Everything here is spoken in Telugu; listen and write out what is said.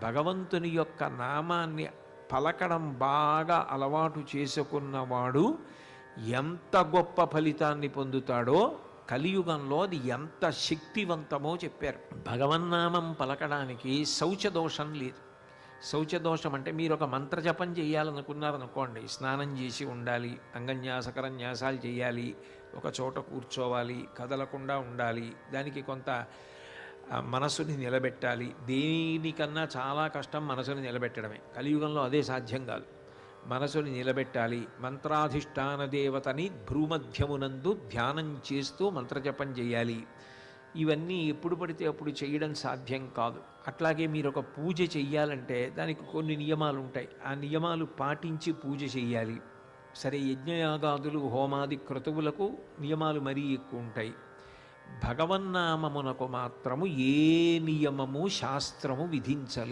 భగవంతుని యొక్క నామాన్ని పలకడం బాగా అలవాటు చేసుకున్నవాడు ఎంత గొప్ప ఫలితాన్ని పొందుతాడో కలియుగంలో అది ఎంత శక్తివంతమో చెప్పారు. భగవన్నామం పలకడానికి శౌచదోషం లేదు. శౌచదోషం అంటే మీరు ఒక మంత్రజపం చేయాలనుకున్నారనుకోండి, స్నానం చేసి ఉండాలి, అంగన్యాసకరన్యాసాలు చేయాలి, ఒక చోట కూర్చోవాలి, కదలకుండా ఉండాలి, దానికి కొంత మనసుని నిలబెట్టాలి. దేనికన్నా చాలా కష్టం మనసుని నిలబెట్టడమే. కలియుగంలో అదే సాధ్యం కాదు. మనసుని నిలబెట్టాలి. మంత్రాధిష్టాన దేవతని భ్రూమధ్యమునందు ధ్యానం చేస్తూ మంత్రజపం చేయాలి. ఇవన్నీ ఎప్పుడు పడితే అప్పుడు చేయడం సాధ్యం కాదు. అట్లాగే మీరు ఒక పూజ చెయ్యాలంటే దానికి కొన్ని నియమాలు ఉంటాయి. ఆ నియమాలు పాటించి పూజ చెయ్యాలి. సరే, యజ్ఞయాగాదులు హోమాది క్రతువులకు నియమాలు మరీ ఎక్కువ ఉంటాయి. భగవన్నామమునకు మాత్రము ఏ నియమము శాస్త్రము విధించలేదు.